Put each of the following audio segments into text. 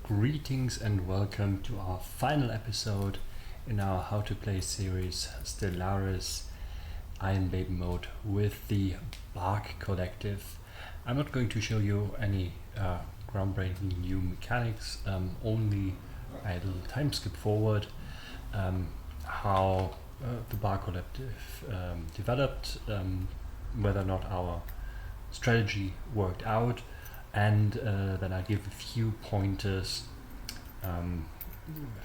Greetings and welcome to our final episode in our How to Play series Stellaris Iron Baby mode with the Bark Collective. I'm not going to show you any groundbreaking new mechanics, only a little time skip forward, how the Bark Collective developed, whether or not our strategy worked out, and then I give a few pointers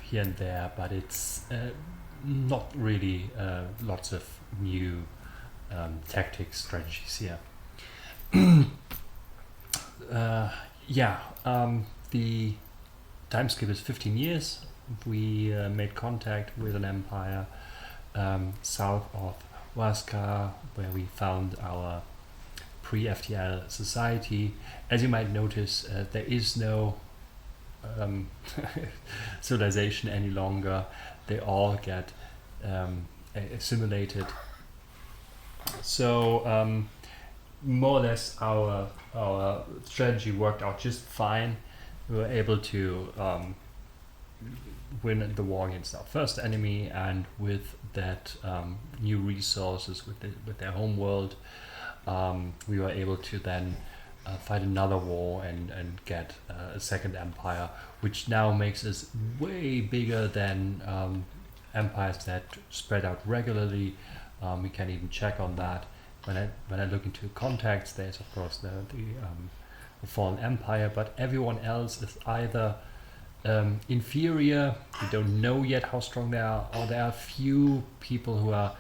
here and there, but it's not really lots of new tactics, strategies here. The time skip is 15 years. We made contact with an empire south of Waska, where we found our pre-FTL society. As you might notice, there is no civilization any longer. They all get assimilated. So more or less our strategy worked out just fine. We were able to win the war against our first enemy, and with that new resources with their home world, we were able to then fight another war and get a second empire, which now makes us way bigger than empires that spread out regularly. We can even check on that. When I look into contacts, there's of course the fallen empire, but everyone else is either inferior. We don't know yet how strong they are, or there are a few people who are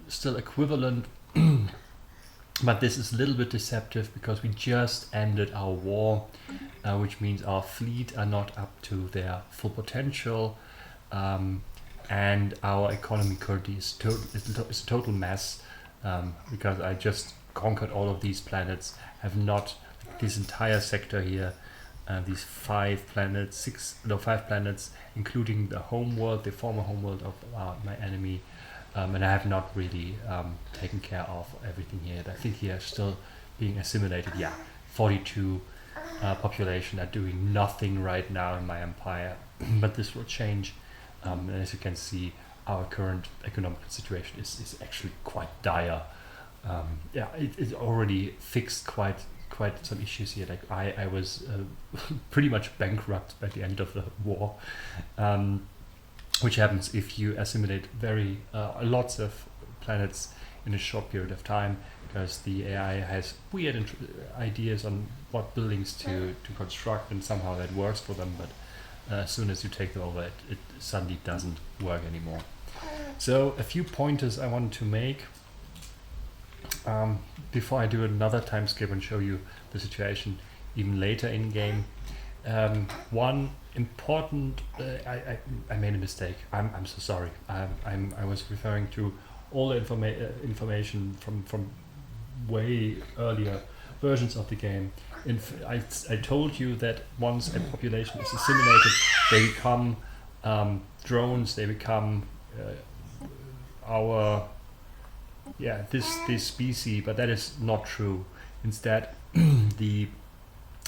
still equivalent. But this is a little bit deceptive because we just ended our war, which means our fleet are not up to their full potential, and our economy currently is a total mess, because I just conquered all of these planets, have not this entire sector here, these 5 planets, including the homeworld, the former homeworld of my enemy. And I have not really taken care of everything here. I think here still being assimilated. 42 population are doing nothing right now in my empire, but this will change. And as you can see, our current economic situation is actually quite dire. It already fixed quite some issues here. Like I was pretty much bankrupt by the end of the war. Which happens if you assimilate lots of planets in a short period of time, because the AI has weird ideas on what buildings to construct, and somehow that works for them, but as soon as you take them over, it suddenly doesn't work anymore. So a few pointers I wanted to make before I do another time skip and show you the situation even later in game. One important, I made a mistake. I'm so sorry. I was referring to all the information from way earlier versions of the game. I told you that once a population is assimilated, they become drones. They become this species, but that is not true. Instead, the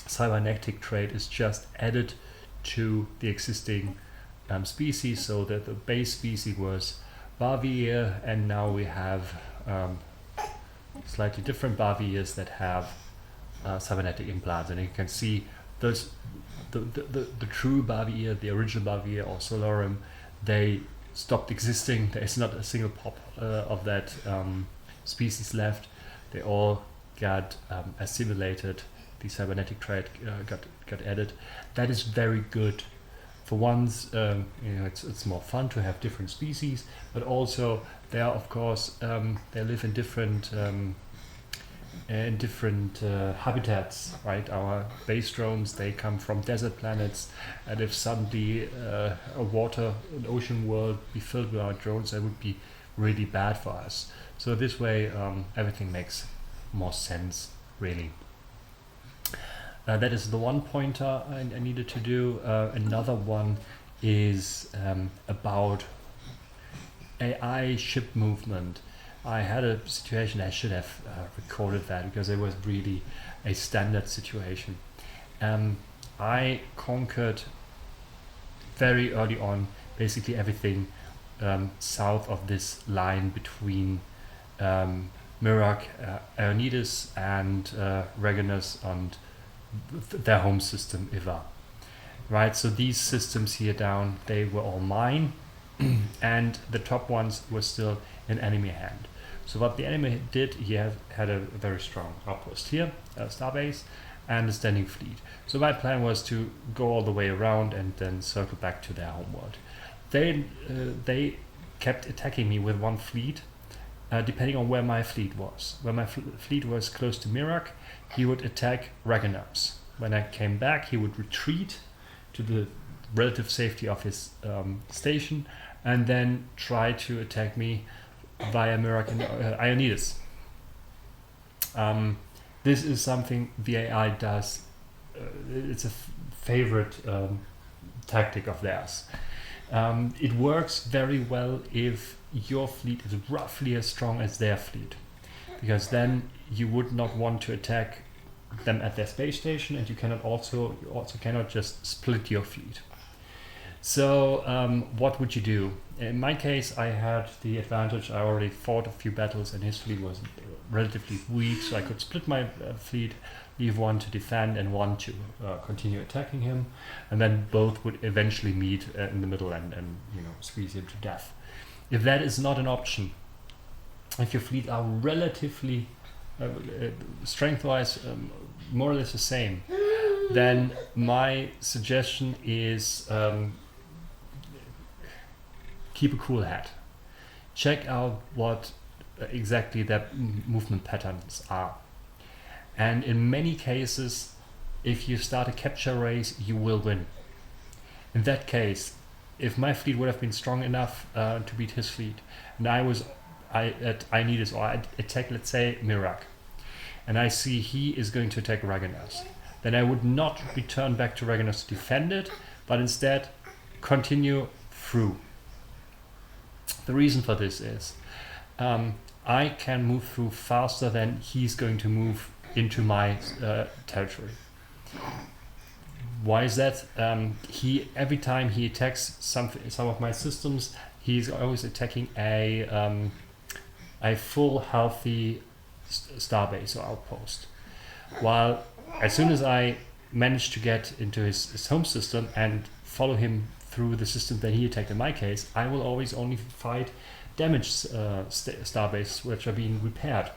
cybernetic trait is just added to the existing species, so that the base species was Barvier, and now we have slightly different Barviers that have cybernetic implants, and you can see those the true Barvier, the original Barvier or Solarum, they stopped existing. There is not a single pop of that species left. They all got assimilated. The cybernetic trait got added. That is very good. For once, it's more fun to have different species, but also they are, of course, they live in different habitats, right? Our base drones, they come from desert planets, and if suddenly an ocean world be filled with our drones, that would be really bad for us. So this way, everything makes more sense, really. That is the one pointer I needed to do. Another one is about AI ship movement. I had a situation, I should have recorded that, because it was really a standard situation. I conquered very early on, basically everything south of this line between Mirak, Ionides, and Reganus, and their home system, Iva. Right, so these systems here down, they were all mine, and the top ones were still in enemy hand. So what the enemy did, he had a very strong outpost here, a starbase, and a standing fleet. So my plan was to go all the way around and then circle back to their homeworld. They kept attacking me with one fleet, depending on where my fleet was. When my fleet was close to Mirak, he would attack Reganus. When I came back, he would retreat to the relative safety of his station, and then try to attack me via Mirak and Ionides. This is something the AI does. It's a favorite tactic of theirs. It works very well if your fleet is roughly as strong as their fleet, because then you would not want to attack them at their space station, and you also cannot just split your fleet. So what would you do? In my case, I had the advantage. I already fought a few battles, and his fleet was relatively weak, so I could split my fleet, leave one to defend and one to continue attacking him, and then both would eventually meet in the middle and squeeze him to death. If that is not an option, if your fleet are relatively strength-wise more or less the same, then my suggestion is keep a cool head. Check out what exactly their movement patterns are. And in many cases, if you start a capture race, you will win. In that case, if my fleet would have been strong enough to beat his fleet, and I Ionides, or I attack, let's say, Mirak, and I see he is going to attack Reganus, then I would not return back to Reganus to defend it, but instead continue through. The reason for this is I can move through faster than he's going to move into my territory. Why is that? Every time he attacks some of my systems, he's always attacking a full healthy starbase or outpost. While as soon as I manage to get into his home system and follow him through the system that he attacked in my case, I will always only fight damaged starbases which are being repaired.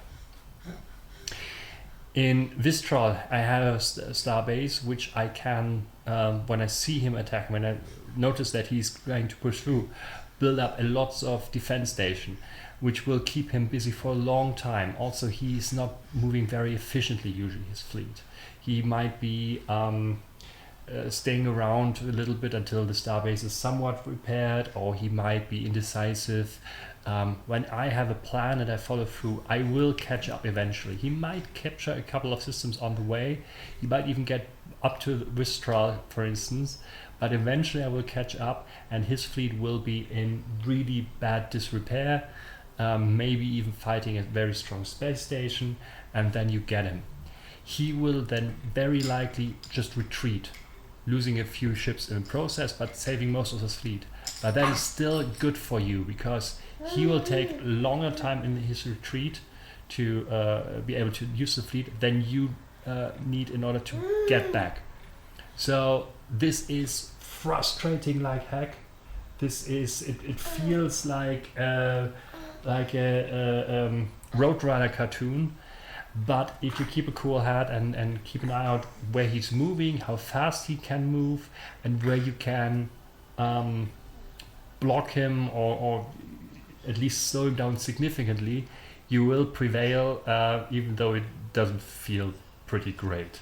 In Vistral, I have a starbase which I can, when I see him attack, when I notice that he's going to push through, build up a lots of defense station, which will keep him busy for a long time. Also, he's not moving very efficiently, usually, his fleet. He might be staying around a little bit until the starbase is somewhat repaired, or he might be indecisive. When I have a plan and I follow through, I will catch up eventually. He might capture a couple of systems on the way. He might even get up to Vistral, for instance, but eventually I will catch up and his fleet will be in really bad disrepair, maybe even fighting a very strong space station, and then you get him. He will then very likely just retreat, losing a few ships in the process, but saving most of his fleet. But that is still good for you, because he will take longer time in his retreat to be able to use the fleet than you need in order to get back. So this is frustrating like heck. It feels like a Roadrunner cartoon. But if you keep a cool head and keep an eye out where he's moving, how fast he can move, and where you can block him or at least slow him down significantly, you will prevail, even though it doesn't feel pretty great.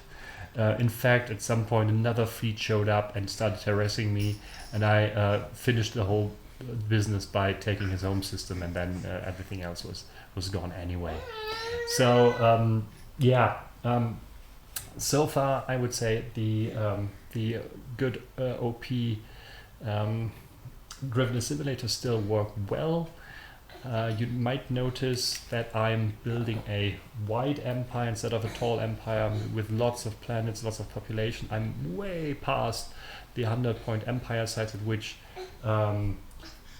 In fact, at some point another fleet showed up and started harassing me, and I finished the whole business by taking his home system, and then everything else was gone anyway. So so far I would say the good OP Driven Assimilators still work well. You might notice that I'm building a wide empire instead of a tall empire with lots of planets, lots of population. I'm way past the 100-point empire size at which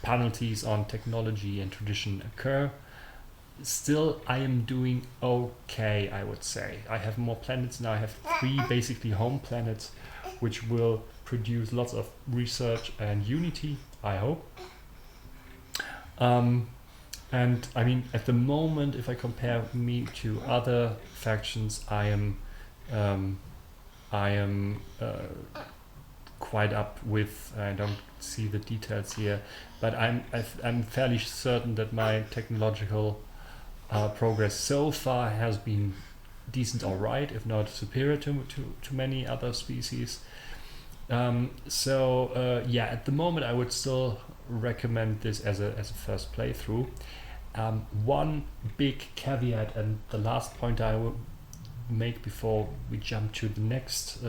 penalties on technology and tradition occur. Still, I am doing okay, I would say. I have more planets now. I have 3 basically home planets, which will produce lots of research and unity, I hope. And I mean, at the moment, if I compare me to other factions, I am quite up with. I don't see the details here, but I'm fairly certain that my technological progress so far has been decent, all right, if not superior to many other species. Yeah, at the moment, I would still recommend this as a first playthrough. One big caveat, and the last point I will make before we jump to the next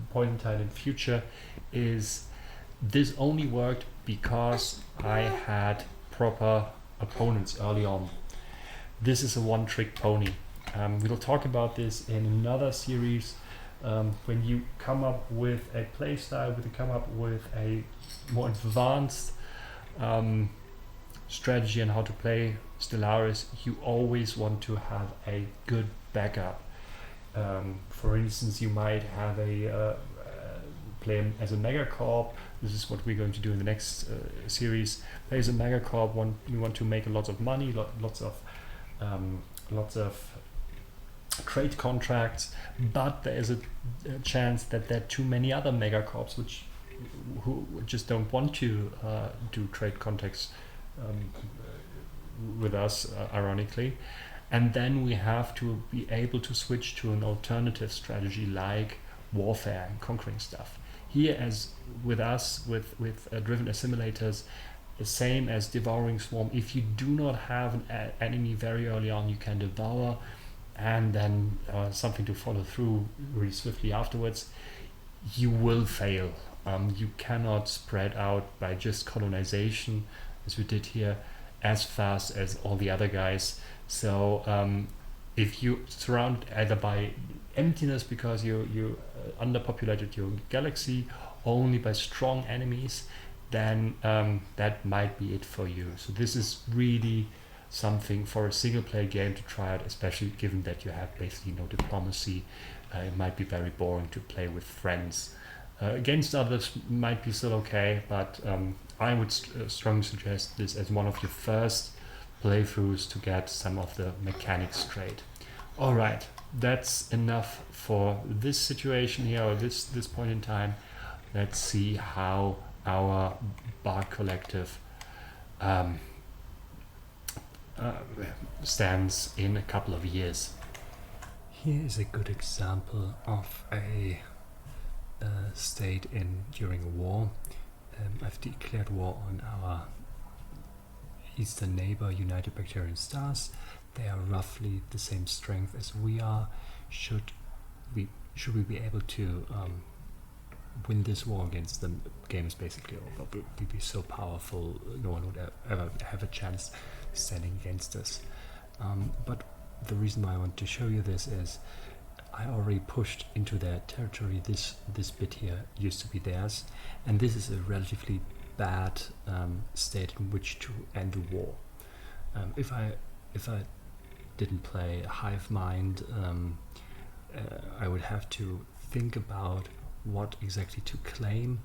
point in time in future, is this only worked because I had proper opponents early on. This is a one-trick pony. We'll talk about this in another series. When you come up with a playstyle, when you come up with a more advanced strategy on how to play Stellaris, you always want to have a good backup. For instance, you might have a play as a megacorp. This is what we're going to do in the next series. Play as a megacorp. We want to make a lot of money, lots of trade contracts, but there is a chance that there are too many other megacorps who just don't want to do trade contracts with us, ironically. And then we have to be able to switch to an alternative strategy like warfare and conquering stuff. Here, as with us, with Driven Assimilators, the same as Devouring Swarm, if you do not have an enemy very early on, you can devour and then something to follow through really swiftly afterwards, you will fail. You cannot spread out by just colonization, as we did here, as fast as all the other guys. So if you surround either by emptiness because you underpopulated your galaxy, only by strong enemies, then that might be it for you. So this is really something for a single player game to try out, especially given that you have basically no diplomacy. It might be very boring to play with friends. Against others might be still okay, but I would strongly suggest this as one of your first playthroughs to get some of the mechanics straight. Alright, that's enough for this situation here, or this point in time. Let's see how our Bard Collective stands in a couple of years. Here is a good example of a state during a war. I've declared war on our eastern neighbor, United Bacterian Stars. They are roughly the same strength as we are. Should we be able to win this war against them, the game is basically over. We'd be so powerful, no one would ever have a chance standing against us. But the reason why I want to show you this is I already pushed into their territory. This bit here used to be theirs, and this is a relatively bad state in which to end the war. If I didn't play Hive Mind, I would have to think about what exactly to claim.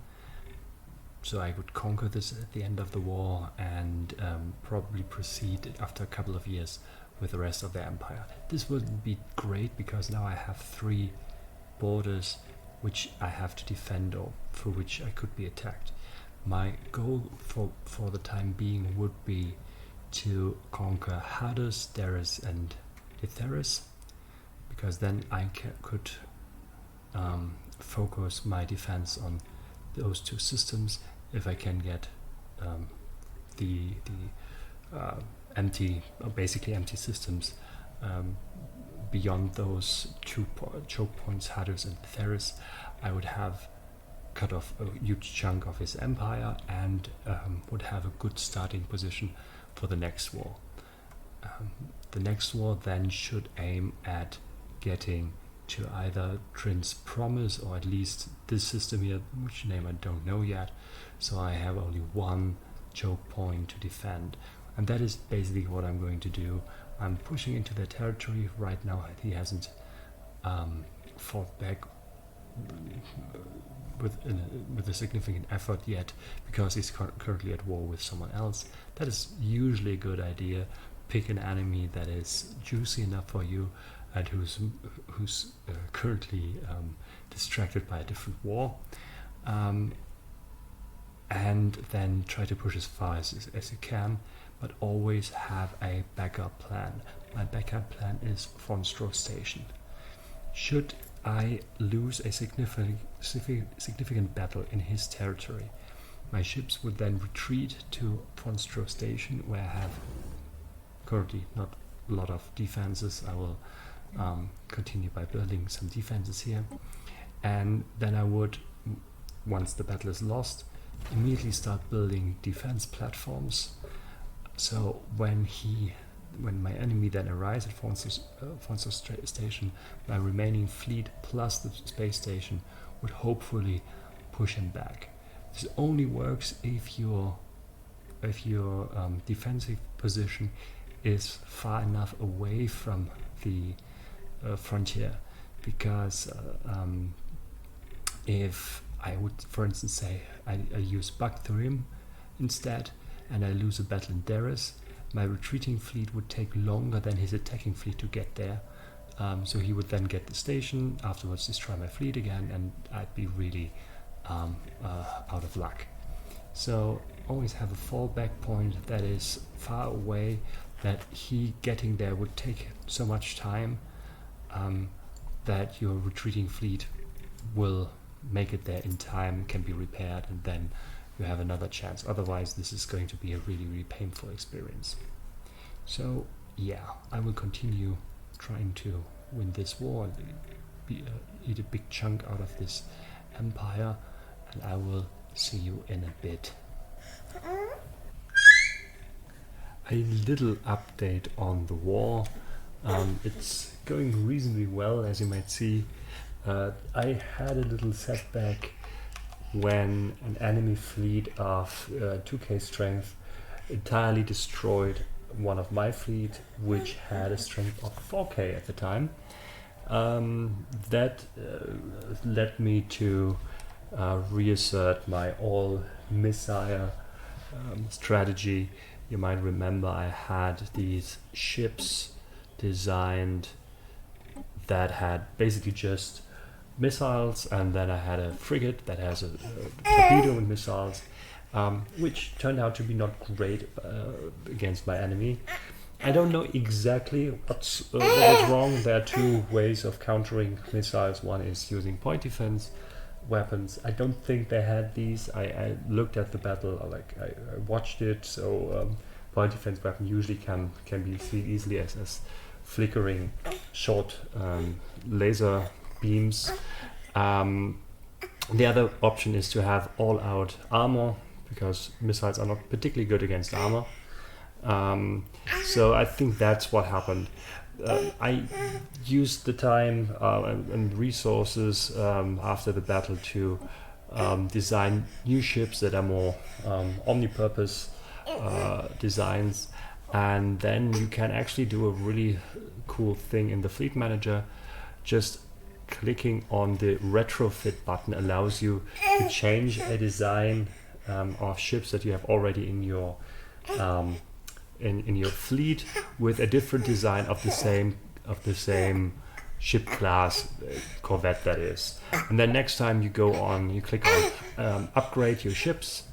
So I would conquer this at the end of the war and probably proceed after a couple of years with the rest of the empire. This would be great because now I have 3 borders which I have to defend or through which I could be attacked. My goal for the time being would be to conquer Hades, Stellaris and Etheris, because then I could focus my defense on those 2 systems. If I can get the basically empty systems beyond those 2 choke points, Hades and Theris, I would have cut off a huge chunk of his empire and would have a good starting position for the next war. The next war then should aim at getting to either Trin's Promise or at least this system here, which name I don't know yet. So I have only one choke point to defend, and that is basically what I'm going to do. I'm pushing into their territory right now. He hasn't fought back with a significant effort yet because he's currently at war with someone else. That is usually a good idea. Pick an enemy that is juicy enough for you and who's currently distracted by a different war, and then try to push as far as you can, but always have a backup plan. My backup plan is Fonstro Station. Should I lose a significant battle in his territory, my ships would then retreat to Fonstro Station, where I have currently not a lot of defenses. I will continue by building some defenses here, and then I would, once the battle is lost, immediately start building defense platforms. So when my enemy then arrives at Fonstro Station, my remaining fleet plus the space station would hopefully push him back. This only works if your defensive position is far enough away from the frontier, because if I would, for instance, say I use Bactrim instead, and I lose a battle in Stellaris, my retreating fleet would take longer than his attacking fleet to get there. So he would then get the station, afterwards destroy my fleet again, and I'd be really out of luck. So always have a fallback point that is far away, that he getting there would take so much time that your retreating fleet will make it there in time, can be repaired, and then you have another chance. Otherwise, this is going to be a really, really painful experience. So yeah, I will continue trying to win this war and eat a big chunk out of this empire, and I will see you in a bit. A little update on the war. It's going reasonably well, as you might see. I had a little setback when an enemy fleet of 2k strength entirely destroyed one of my fleet, which had a strength of 4k at the time. That led me to reassert my all-missile strategy. You might remember I had these ships designed that had basically just missiles, and then I had a frigate that has a torpedo and missiles, which turned out to be not great against my enemy. I don't know exactly what was wrong. There are two ways of countering missiles. One is using point defense weapons. I don't think they had these. I looked at the battle, I watched it. So point defense weapon usually can be seen easily as flickering short laser beams. The other option is to have all-out armor, because missiles are not particularly good against armor. So I think that's what happened. I used the time and resources after the battle to design new ships that are more omnipurpose designs, and then you can actually do a really cool thing in the fleet manager. Just clicking on the retrofit button allows you to change a design of ships that you have already in your in your fleet with a different design of the same ship class, corvette that is. And then next time you go on, you click on upgrade your ships,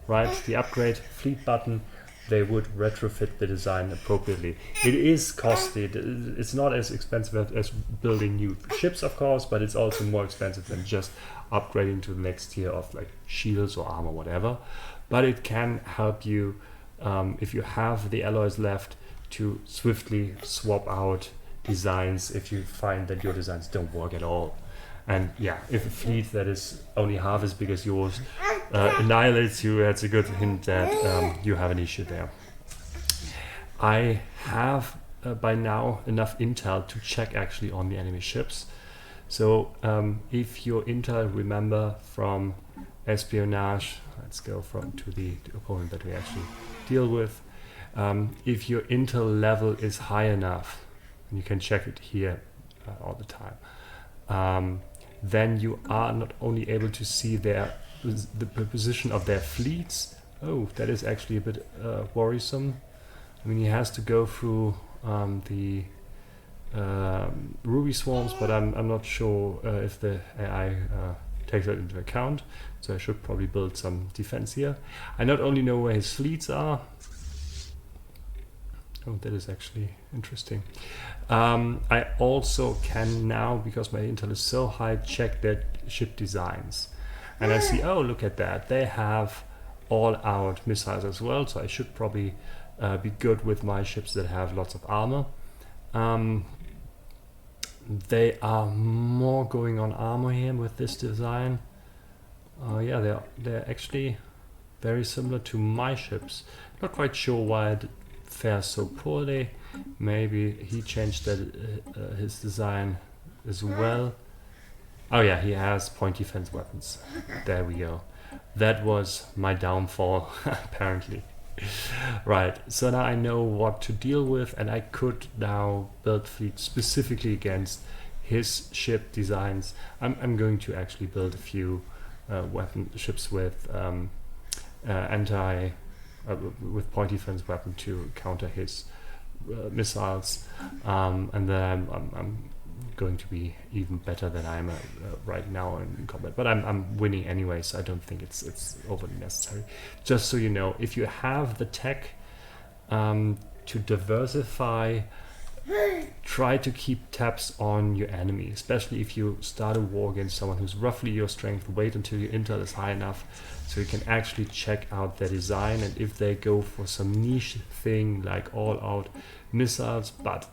right? The upgrade fleet button, they would retrofit the design appropriately. It is costly. It's not as expensive as building new ships, of course, but it's also more expensive than just upgrading to the next tier of like shields or armor, whatever. But it can help you, if you have the alloys left, to swiftly swap out designs if you find that your designs don't work at all. And yeah, if a fleet that is only half as big as yours annihilates you, that's a good hint that you have an issue there. I have by now enough intel to check actually on the enemy ships. So if your intel, remember from espionage, let's go to the opponent that we actually deal with. If your intel level is high enough, and you can check it here all the time, then you are not only able to see the position of their fleets. Oh, that is actually a bit worrisome. I mean, he has to go through the ruby swarms, but I'm not sure if the AI takes that into account. So I should probably build some defense here. I not only know where his fleets are. Oh, that is actually interesting. I also can now, because my intel is so high, check their ship designs. And I see, oh, look at that. They have all-out missiles as well. So I should probably be good with my ships that have lots of armor. They are more going on armor here with this design. Yeah, they're actually very similar to my ships. Not quite sure why it fares so poorly. Maybe he changed his design as well. Oh yeah, he has point defense weapons. There we go. That was my downfall, apparently. Right, so now I know what to deal with, and I could now build fleet specifically against his ship designs. I'm going to actually build a few weapon ships with with point defense weapon to counter his missiles, and then I'm going to be even better than I am right now in combat. But I'm winning anyway, so I don't think it's overly necessary. Just so you know, if you have the tech to diversify, try to keep tabs on your enemy, especially if you start a war against someone who's roughly your strength. Wait until your intel is high enough so you can actually check out their design, and if they go for some niche thing like all-out missiles, but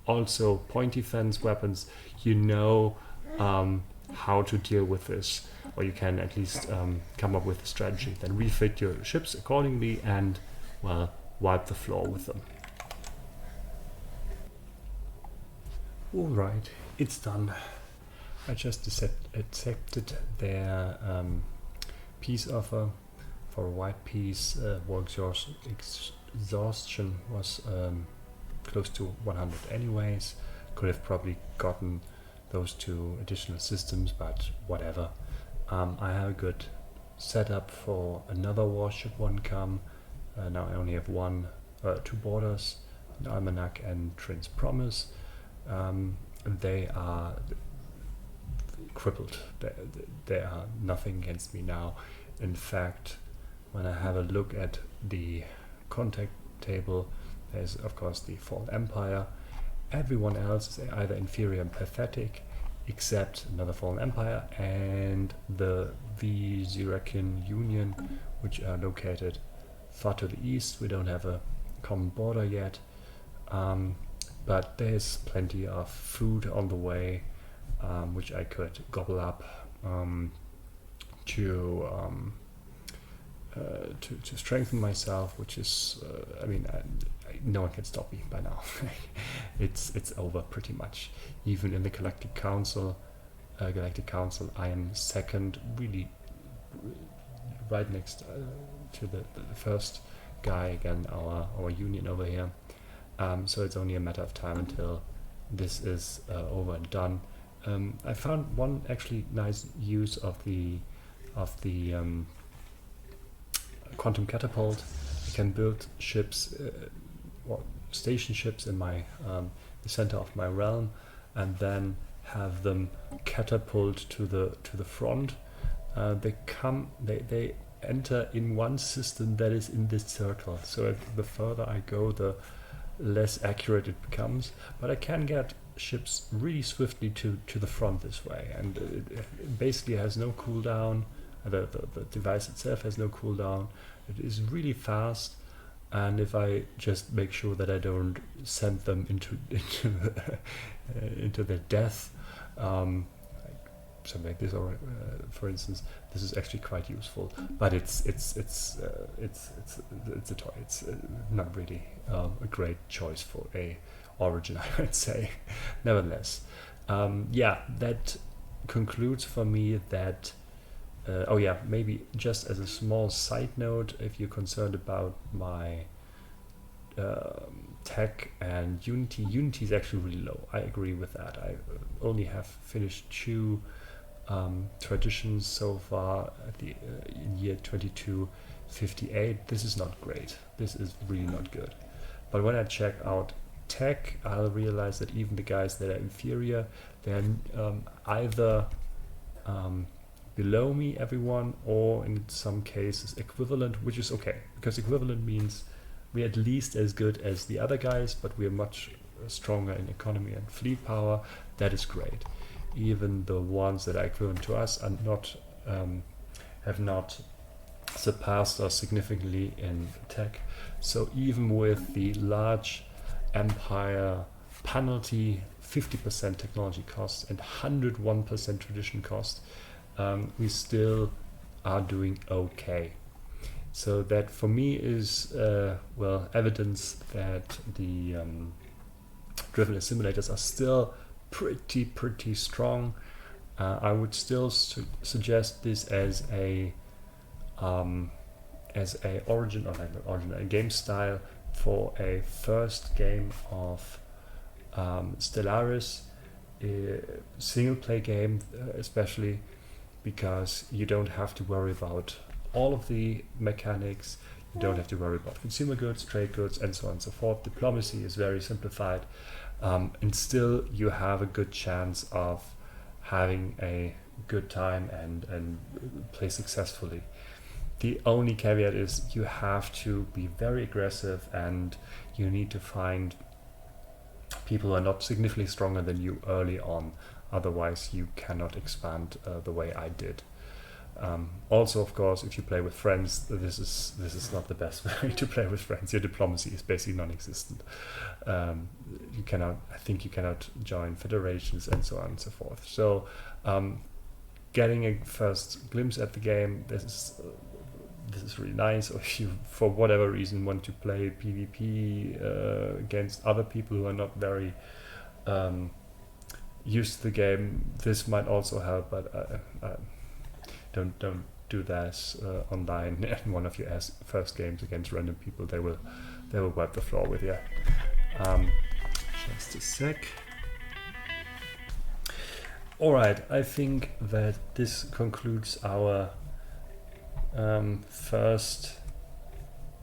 also point defense weapons, you know how to deal with this, or you can at least come up with a strategy. Then refit your ships accordingly and, well, wipe the floor with them. Alright, it's done. I just accepted their peace offer for a white peace. War exhaustion was close to 100 anyways. Could have probably gotten those 2 additional systems, but whatever. I have a good setup for another warship one come. Now I only have 2 borders, an Almanac and Trin's Promise. They are crippled. They are nothing against me now. In fact, when I have a look at the contact table, there's of course the Fallen Empire. Everyone else is either inferior and pathetic, except another Fallen Empire and the Zirakian Union, which are located far to the east. We don't have a common border yet, but there's plenty of food on the way, which I could gobble up to strengthen myself, which is, I mean, no one can stop me by now. It's over pretty much. Even in the Galactic Council, I am second, really right next to the first guy again, our union over here. So it's only a matter of time until this is over and done. I found one actually nice use of the quantum catapult. I can build ships, or station ships in my the center of my realm, and then have them catapult to the front. They enter in one system that is in this circle. So the further I go, the less accurate it becomes. But I can get ships really swiftly to the front this way, and it basically has no cooldown. The device itself has no cooldown. It is really fast, and if I just make sure that I don't send them into their death, something like this, or for instance, this is actually quite useful. But it's a toy. It's not really a great choice for a origin, I would say. Nevertheless, that concludes for me that. Maybe just as a small side note, if you're concerned about my tech and Unity is actually really low. I agree with that. I only have finished 2 traditions so far at the year 2258. This is not great. This is really not good. But when I check out tech, I'll realize that even the guys that are inferior, they're either below me, everyone, or in some cases equivalent, which is okay, because equivalent means we're at least as good as the other guys, but we're much stronger in economy and fleet power. That is great. Even the ones that are equivalent to us are not have not surpassed us significantly in tech. So even with the large empire penalty, 50% technology cost and 101% tradition cost, we still are doing okay. So that for me is evidence that the Driven Assimilators are still pretty strong. I would still suggest this as a origin, or like origin, a game style for a first game of Stellaris, single play game, especially because you don't have to worry about all of the mechanics. You don't have to worry about consumer goods, trade goods, and so on and so forth. Diplomacy is very simplified, and still you have a good chance of having a good time and play successfully. The only caveat is you have to be very aggressive, and you need to find people who are not significantly stronger than you early on. Otherwise, you cannot expand the way I did. Also, of course, if you play with friends, this is not the best way to play with friends. Your diplomacy is basically non-existent. You cannot join federations and so on and so forth. So, getting a first glimpse at the game, this is really nice. Or if you, for whatever reason, want to play PvP against other people who are not very used to the game, this might also help. But don't do that online in one of your first games against random people. They will wipe the floor with you. Just a sec. Alright, I think that this concludes our first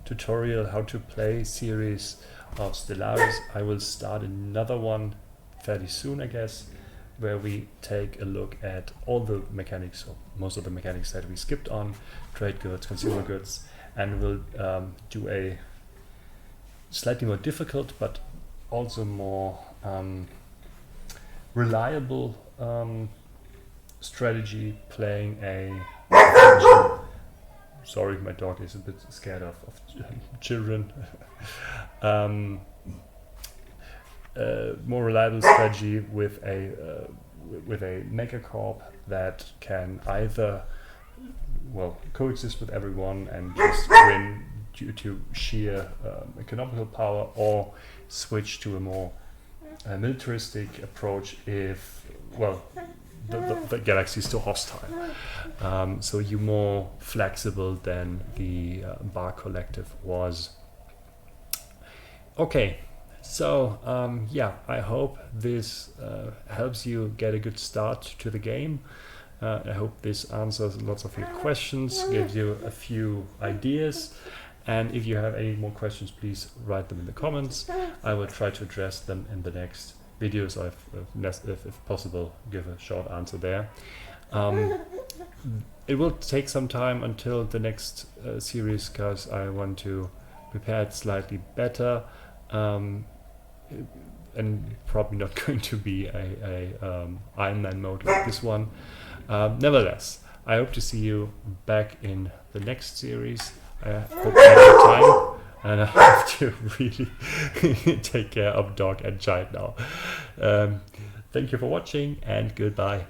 tutorial how to play series of Stellaris. I will start another one fairly soon, I guess, where we take a look at all the mechanics, or most of the mechanics that we skipped on, trade goods, consumer goods, and we'll do a slightly more difficult but also more reliable strategy, playing a sorry, my dog is a bit scared of children. More reliable strategy with a megacorp that can either coexist with everyone and just win due to sheer economical power, or switch to a more militaristic approach if the galaxy is too hostile. So you're more flexible than the Bar Collective was. Okay, so I hope this helps you get a good start to the game. I hope this answers lots of your questions, gives you a few ideas. And if you have any more questions, please write them in the comments. I will try to address them in the next videos, or if possible, give a short answer there. It will take some time until the next series, because I want to prepare it slightly better, and probably not going to be a Iron Man mode like this one. Nevertheless, I hope to see you back in the next series. I hope you have time, and I have to really take care of dog and child now. Thank you for watching, and goodbye.